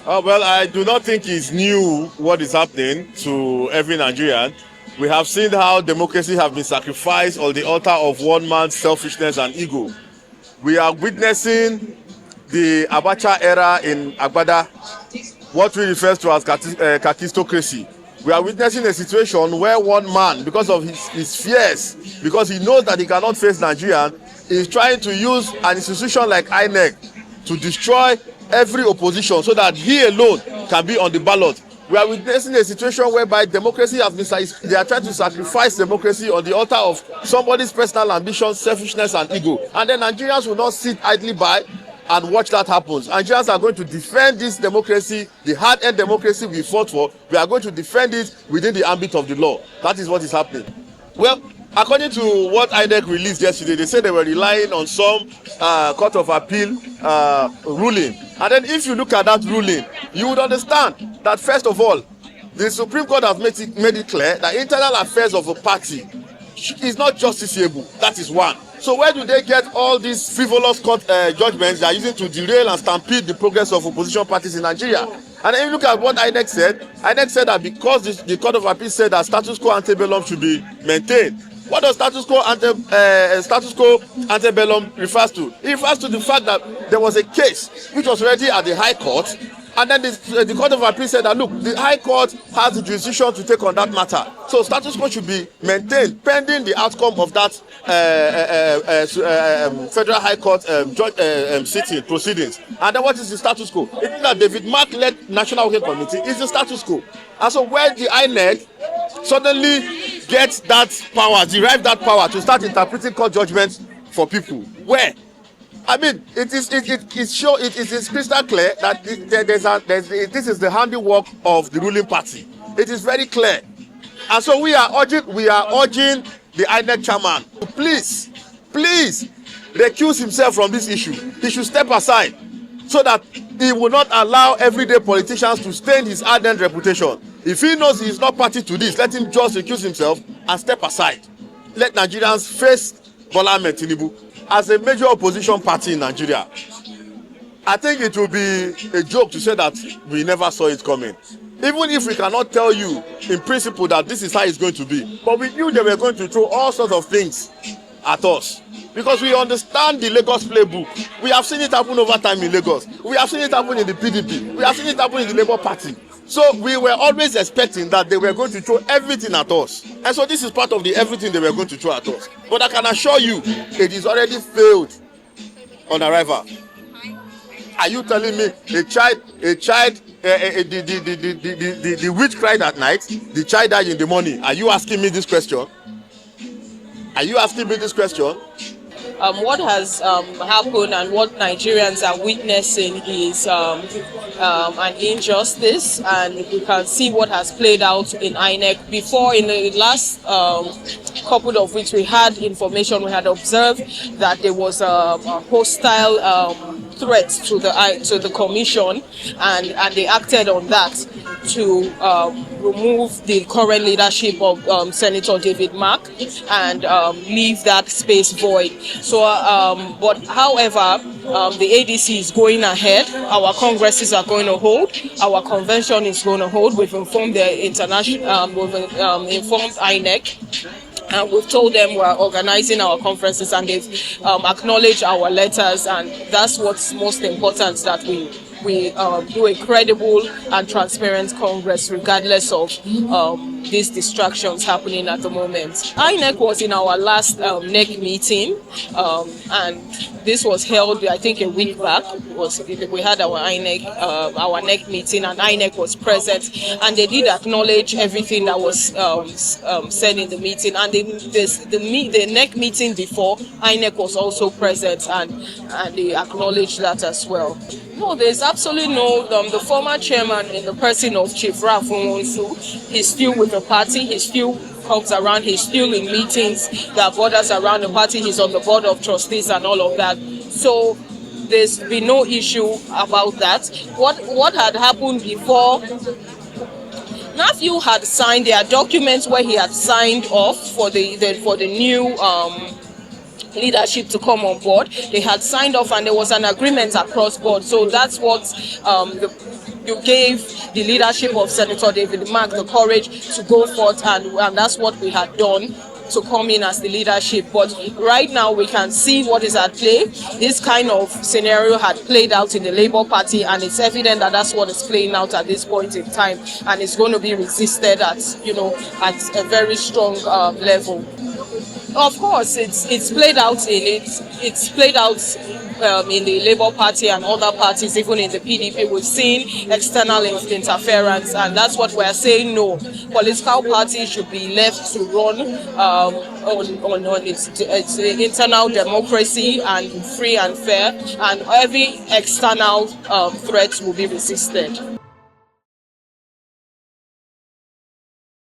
Well, I do not think it's new what is happening to every Nigerian. We have seen how democracy has been sacrificed on the altar of one man's selfishness and ego. We are witnessing the Abacha era in Agbada, what we refer to as kakistocracy. We are witnessing a situation where one man, because of his fears, because he knows that he cannot face Nigeria, is trying to use an institution like INEC to destroy every opposition so that he alone can be on the ballot. We are witnessing a situation whereby democracy has been, they are trying to sacrifice democracy on the altar of somebody's personal ambition, selfishness and ego. And then Nigerians will not sit idly by and watch that happen. Nigerians are going to defend this democracy, the hard-earned democracy we fought for. We are going to defend it within the ambit of the law. That is what is happening. Well, according to what INEC released yesterday, they said they were relying on some Court of Appeal ruling. And then if you look at that ruling, you would understand that first of all, the Supreme Court has made it clear that internal affairs of a party is not justiciable. That is one. So where do they get all these frivolous court judgments they are using to derail and stampede the progress of opposition parties in Nigeria? And then you look at what INEC said that because the Court of Appeal said that status quo antebellum should be maintained. What does status quo antebellum refers to? It refers to the fact that there was a case which was already at the High Court, and then the Court of Appeal said that look, the High Court has the jurisdiction to take on that matter. So status quo should be maintained pending the outcome of that Federal High Court sitting proceedings. And then what is the status quo? It means that David Mark-led National Working Committee is the status quo. And so where the INEC suddenly get that power, derive that power to start interpreting court judgments for people, where I mean it is crystal clear that this is the handiwork of the ruling party. It is very clear, and so we are urging the INEC chairman to please recuse himself from this issue. He should step aside so that he will not allow everyday politicians to stain his ardent reputation. If he knows he is not party to this, let him just recuse himself and step aside. Let Nigerians face Bola Ahmed Tinubu as a major opposition party in Nigeria. I think it will be a joke to say that we never saw it coming. Even if we cannot tell you in principle that this is how it's going to be, but we knew they were going to throw all sorts of things at us. Because we understand the Lagos playbook. We have seen it happen over time in Lagos. We have seen it happen in the PDP. We have seen it happen in the Labour Party. So we were always expecting that they were going to throw everything at us. And so this is part of the everything they were going to throw at us. But I can assure you, it is already failed on arrival. Are you telling me the witch cried at night, the child died in the morning? Are you asking me this question? What has happened and what Nigerians are witnessing is an injustice, and we can see what has played out in INEC. Before, in the last couple of weeks, we had information, we had observed that there was a hostile threat to the commission, and they acted on that to remove the current leadership of Senator David Mark and leave that space void. So, but however, the ADC is going ahead. Our congresses are going to hold. Our convention is going to hold. We've informed the international. We've informed INEC. And we've told them we're organizing our conferences, and they've acknowledged our letters, and that's what's most important, that we do a credible and transparent Congress regardless of these distractions happening at the moment. INEC was in our last NEC meeting, and this was held, I think, a week back. We had our NEC meeting, and INEC was present, and they did acknowledge everything that was said in the meeting. And the NEC meeting before, INEC was also present, and they acknowledged that as well. No, there's absolutely no. The former chairman, in the person of Chief Rafunwonsu, he's still with the party. He still comes around. He's still in meetings that borders around the party. He's on the board of trustees and all of that. So there's been no issue about that. What had happened before? Matthew had signed. There are documents where he had signed off for the new leadership to come on board. They had signed off, and there was an agreement across board. So that's what you gave the leadership of Senator David Mark the courage to go forth, and that's what we had done to come in as the leadership. But right now we can see what is at play. This kind of scenario had played out in the Labour Party, and it's evident that that's what is playing out at this point in time, and it's going to be resisted at at a very strong level. Of course, it's played out in in the Labour Party and other parties, even in the PDP. We've seen external interference, and that's what we're saying. No, political parties should be left to run on its internal democracy and free and fair, and every external threat will be resisted.